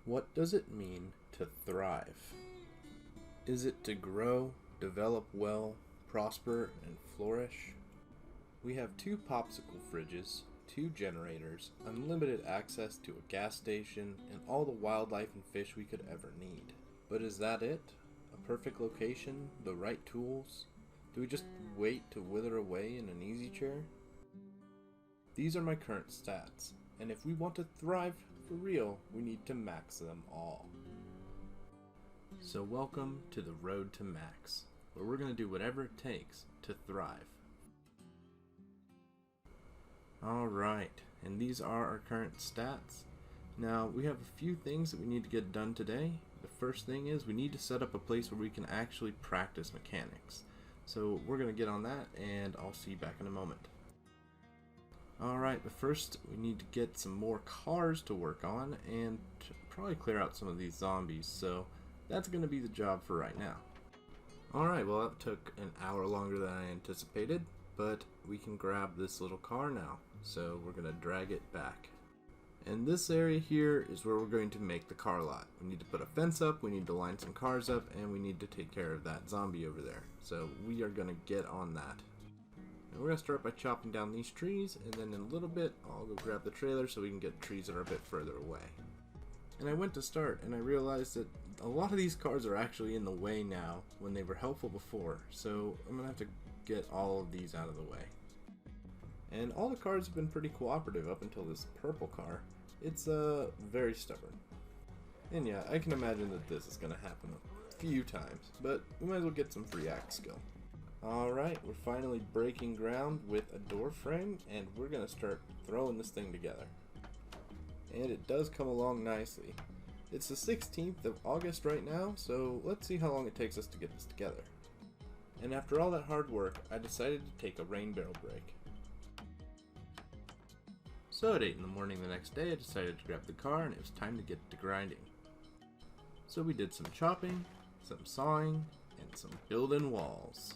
What does it mean to thrive? Is it to grow, develop well, prosper, and flourish? We have 2 popsicle fridges, 2 generators, unlimited access to a gas station, and all the wildlife and fish we could ever need. But is that it? A perfect location? The right tools? Do we just wait to wither away in an easy chair? These are my current stats, and if we want to thrive for real, we need to max them all. So welcome to the road to max, where we're going to do whatever it takes to thrive. Alright, and these are our current stats. Now, we have a few things that we need to get done today. The first thing is we need to set up a place where we can actually practice mechanics. So we're going to get on that, and I'll see you back in a moment. Alright, but first we need to get some more cars to work on and probably clear out some of these zombies, so that's going to be the job for right now. Alright, well that took an hour longer than I anticipated, but we can grab this little car now, so we're going to drag it back. And this area here is where we're going to make the car lot. We need to put a fence up, we need to line some cars up, and we need to take care of that zombie over there. So we are going to get on that. And we're going to start by chopping down these trees, and then in a little bit I'll go grab the trailer so we can get trees that are a bit further away. And I went to start and I realized that a lot of these cars are actually in the way now when they were helpful before, so I'm going to have to get all of these out of the way. And all the cars have been pretty cooperative up until this purple car. It's very stubborn. And yeah, I can imagine that this is going to happen a few times, but we might as well get some free act skill. Alright, we're finally breaking ground with a door frame, and we're going to start throwing this thing together. And it does come along nicely. It's the 16th of August right now, so let's see how long it takes us to get this together. And after all that hard work, I decided to take a rain barrel break. So at 8 in the morning the next day, I decided to grab the car, and it was time to get to grinding. So we did some chopping, some sawing, and some building walls.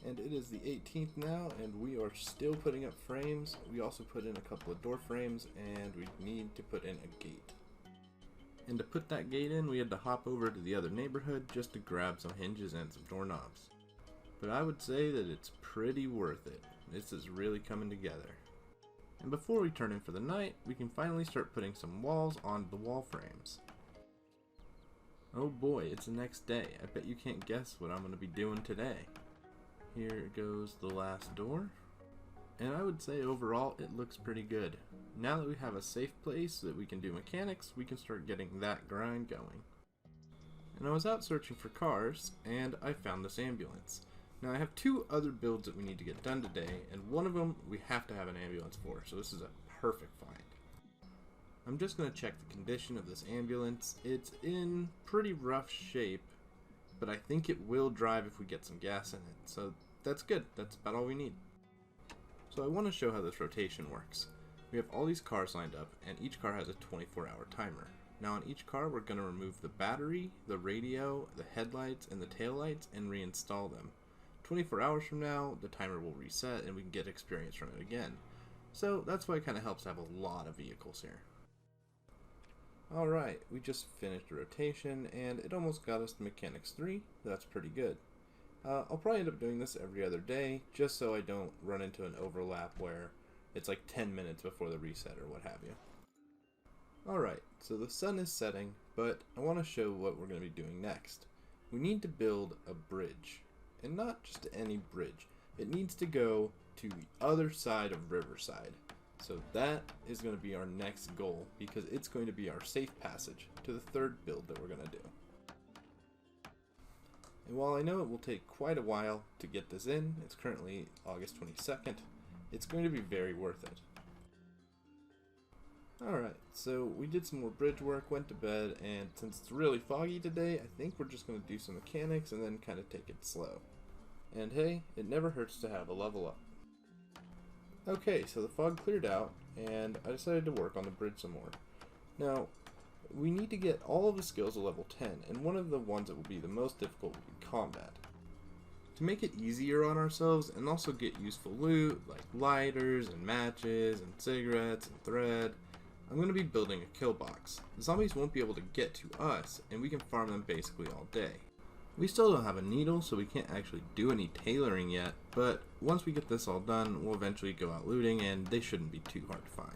And it is the 18th now, and we are still putting up frames. We also put in a couple of door frames, and we need to put in a gate. And to put that gate in, we had to hop over to the other neighborhood just to grab some hinges and some doorknobs. But I would say that it's pretty worth it. This is really coming together. And before we turn in for the night, we can finally start putting some walls on the wall frames. Oh boy, it's the next day. I bet you can't guess what I'm going to be doing today. Here goes the last door, and I would say overall it looks pretty good. Now that we have a safe place that we can do mechanics, we can start getting that grind going. And I was out searching for cars, and I found this ambulance. Now I have 2 other builds that we need to get done today, and one of them we have to have an ambulance for, so this is a perfect find. I'm just going to check the condition of this ambulance. It's in pretty rough shape, but I think it will drive if we get some gas in it, so that's good. That's about all we need. So I want to show how this rotation works. We have all these cars lined up, and each car has a 24-hour timer. Now on each car we're going to remove the battery, the radio, the headlights, and the taillights and reinstall them. 24 hours from now, the timer will reset and we can get experience from it again. So that's why it kind of helps to have a lot of vehicles here. Alright, we just finished a rotation, and it almost got us to Mechanics 3. That's pretty good. I'll probably end up doing this every other day, just so I don't run into an overlap where it's like 10 minutes before the reset or what have you. Alright, so the sun is setting, but I want to show what we're going to be doing next. We need to build a bridge, and not just any bridge. It needs to go to the other side of Riverside. So that is going to be our next goal, because it's going to be our safe passage to the third build that we're going to do. And while I know it will take quite a while to get this in, it's currently August 22nd, it's going to be very worth it. Alright, so we did some more bridge work, went to bed, and since it's really foggy today, I think we're just going to do some mechanics and then kind of take it slow. And hey, it never hurts to have a level up. Okay, so the fog cleared out, and I decided to work on the bridge some more. Now, we need to get all of the skills to level 10, and one of the ones that will be the most difficult will be combat. To make it easier on ourselves, and also get useful loot, like lighters, and matches, and cigarettes, and thread, I'm going to be building a kill box. The zombies won't be able to get to us, and we can farm them basically all day. We still don't have a needle, so we can't actually do any tailoring yet, but once we get this all done, we'll eventually go out looting, and they shouldn't be too hard to find.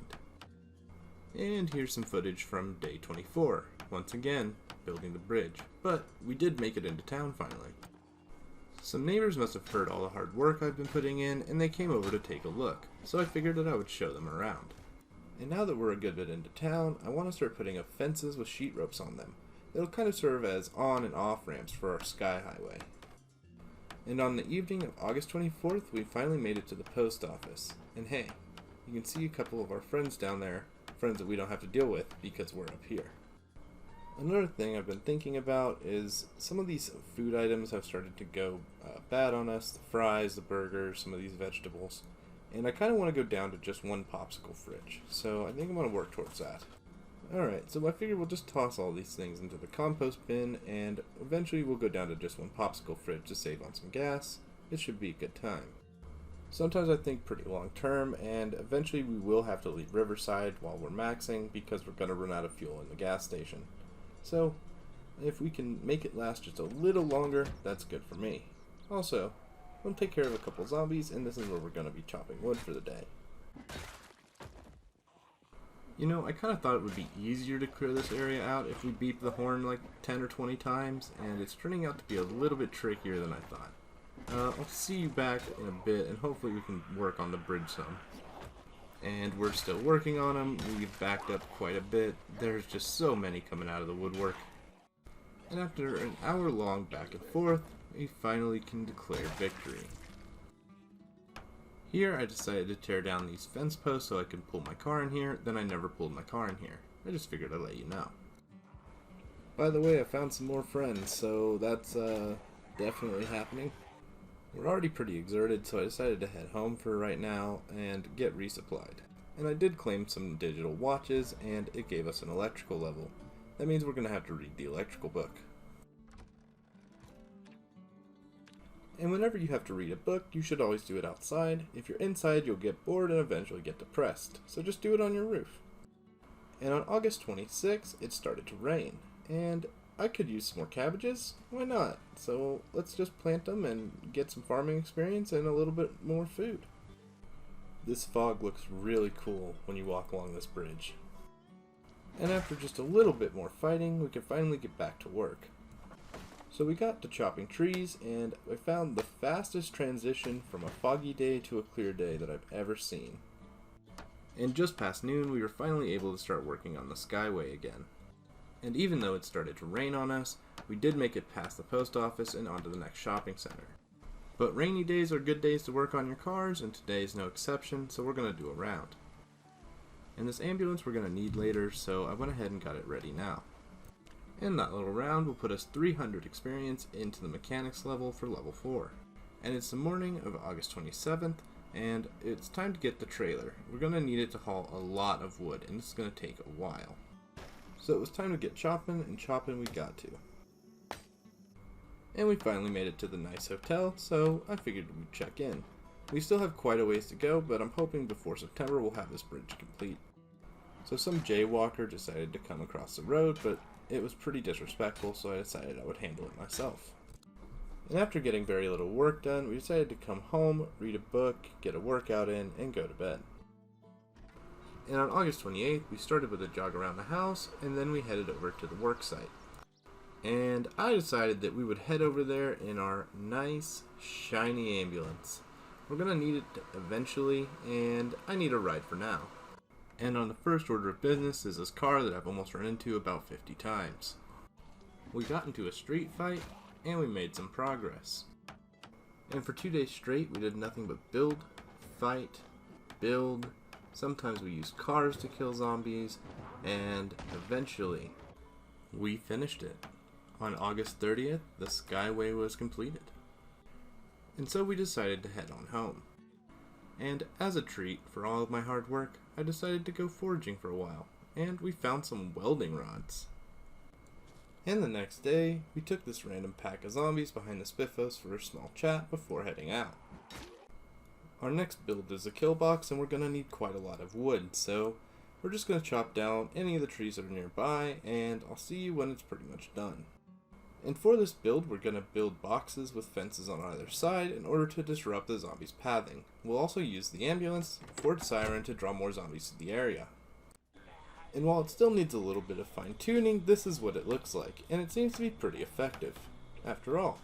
And here's some footage from day 24. Once again, building the bridge, but we did make it into town finally. Some neighbors must have heard all the hard work I've been putting in, and they came over to take a look, so I figured that I would show them around. And now that we're a good bit into town, I want to start putting up fences with sheet ropes on them. It'll kind of serve as on and off ramps for our sky highway. And on the evening of August 24th, we finally made it to the post office. And hey, you can see a couple of our friends down there, friends that we don't have to deal with because we're up here. Another thing I've been thinking about is some of these food items have started to go bad on us. The fries, the burgers, some of these vegetables. And I kind of want to go down to just one popsicle fridge. So I think I'm going to work towards that. Alright, so I figured we'll just toss all these things into the compost bin, and eventually we'll go down to just one popsicle fridge to save on some gas. It should be a good time. Sometimes I think pretty long term, and eventually we will have to leave Riverside while we're maxing because we're going to run out of fuel in the gas station. So, if we can make it last just a little longer, that's good for me. Also, we'll take care of a couple zombies, and this is where we're going to be chopping wood for the day. You know, I kind of thought it would be easier to clear this area out if we beep the horn like 10 or 20 times, and it's turning out to be a little bit trickier than I thought. I'll see you back in a bit, and hopefully we can work on the bridge some. And we're still working on them. We've backed up quite a bit. There's just so many coming out of the woodwork. And after an hour-long back and forth, we finally can declare victory. Here I decided to tear down these fence posts so I could pull my car in here, then I never pulled my car in here. I just figured I'd let you know. By the way, I found some more friends, so that's definitely happening. We're already pretty exerted, so I decided to head home for right now and get resupplied. And I did claim some digital watches, and it gave us an electrical level. That means we're going to have to read the electrical book. And whenever you have to read a book, you should always do it outside. If you're inside, you'll get bored and eventually get depressed. So just do it on your roof. And on August 26th, it started to rain. And I could use some more cabbages. Why not? So let's just plant them and get some farming experience and a little bit more food. This fog looks really cool when you walk along this bridge. And after just a little bit more fighting, we can finally get back to work. So we got to chopping trees, and I found the fastest transition from a foggy day to a clear day that I've ever seen. And just past noon, we were finally able to start working on the Skyway again. And even though it started to rain on us, we did make it past the post office and onto the next shopping center. But rainy days are good days to work on your cars, and today is no exception, so we're going to do a round. And this ambulance we're going to need later, so I went ahead and got it ready now. And that little round will put us 300 experience into the mechanics level for level 4. And it's the morning of August 27th, and it's time to get the trailer. We're going to need it to haul a lot of wood, and it's going to take a while. So it was time to get chopping, and chopping we got to. And we finally made it to the nice hotel, so I figured we'd check in. We still have quite a ways to go, but I'm hoping before September we'll have this bridge complete. So some jaywalker decided to come across the road, but it was pretty disrespectful, so I decided I would handle it myself. And after getting very little work done, we decided to come home, read a book, get a workout in, and go to bed. And on August 28th, we started with a jog around the house, and then we headed over to the work site. And I decided that we would head over there in our nice, shiny ambulance. We're going to need it eventually, and I need a ride for now. And on the first order of business is this car that I've almost run into about 50 times. We got into a street fight, and we made some progress. And for 2 days straight, we did nothing but build, fight, build. Sometimes we used cars to kill zombies, and eventually, we finished it. On August 30th, the Skyway was completed. And so we decided to head on home. And as a treat for all of my hard work, I decided to go foraging for a while, and we found some welding rods. And the next day, we took this random pack of zombies behind the Spiffos for a small chat before heading out. Our next build is a kill box, and we're going to need quite a lot of wood, so We're just going to chop down any of the trees that are nearby, and I'll see you when it's pretty much done. And for this build, we're going to build boxes with fences on either side in order to disrupt the zombies' pathing. We'll also use the ambulance, Ford Siren, to draw more zombies to the area. And while it still needs a little bit of fine tuning, this is what it looks like, and it seems to be pretty effective. After all,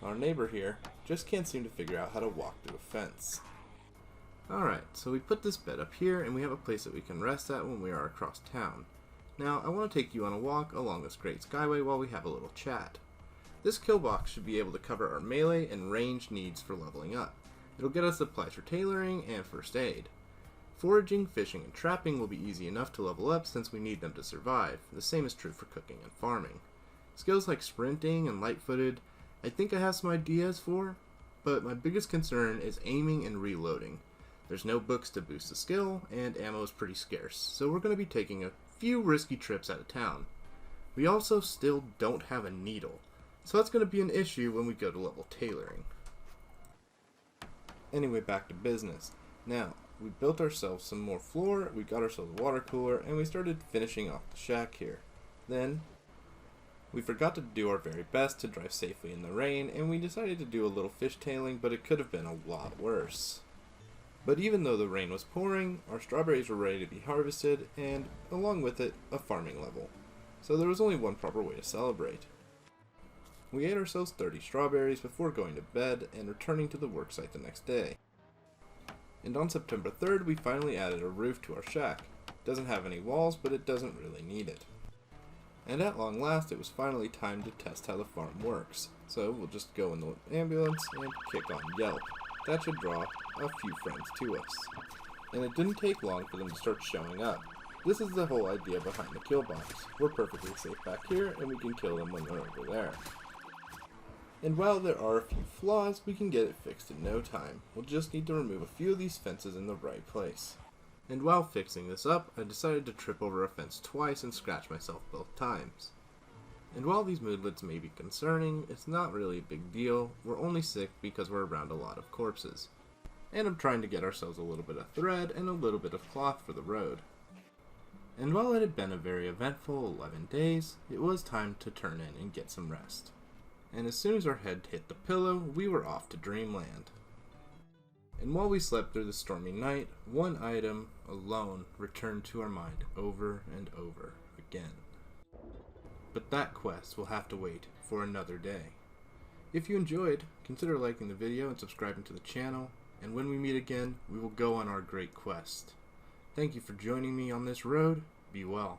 our neighbor here just can't seem to figure out how to walk through a fence. Alright, so we put this bed up here, and we have a place that we can rest at when we are across town. Now, I want to take you on a walk along this great skyway while we have a little chat. This kill box should be able to cover our melee and range needs for leveling up. It'll get us supplies for tailoring and first aid. Foraging, fishing, and trapping will be easy enough to level up since we need them to survive. The same is true for cooking and farming. Skills like sprinting and light-footed, I think I have some ideas for, but my biggest concern is aiming and reloading. There's no books to boost the skill, and ammo is pretty scarce, so we're going to be taking a few risky trips out of town. We also still don't have a needle, so that's going to be an issue when we go to level tailoring. Anyway, back to business. Now, we built ourselves some more floor, we got ourselves a water cooler, and we started finishing off the shack here. Then, we forgot to do our very best to drive safely in the rain, and we decided to do a little fishtailing, but it could have been a lot worse. But even though the rain was pouring, our strawberries were ready to be harvested, and along with it, a farming level. So there was only one proper way to celebrate. We ate ourselves 30 strawberries before going to bed and returning to the worksite the next day. And on September 3rd, we finally added a roof to our shack. It doesn't have any walls, but it doesn't really need it. And at long last, it was finally time to test how the farm works. So we'll just go in the ambulance and kick on Yelp. That should draw a few friends to us. And it didn't take long for them to start showing up. This is the whole idea behind the kill box. We're perfectly safe back here, and we can kill them when they're over there. And while there are a few flaws, we can get it fixed in no time. We'll just need to remove a few of these fences in the right place. And while fixing this up, I decided to trip over a fence twice and scratch myself both times. And while these moodlets may be concerning, it's not really a big deal. We're only sick because we're around a lot of corpses. And I'm trying to get ourselves a little bit of thread and a little bit of cloth for the road. And while it had been a very eventful 11 days, it was time to turn in and get some rest. And as soon as our head hit the pillow, we were off to dreamland. And while we slept through the stormy night, one item alone returned to our mind over and over again. But that quest will have to wait for another day. If you enjoyed, consider liking the video and subscribing to the channel, and when we meet again, we will go on our great quest. Thank you for joining me on this road. Be well.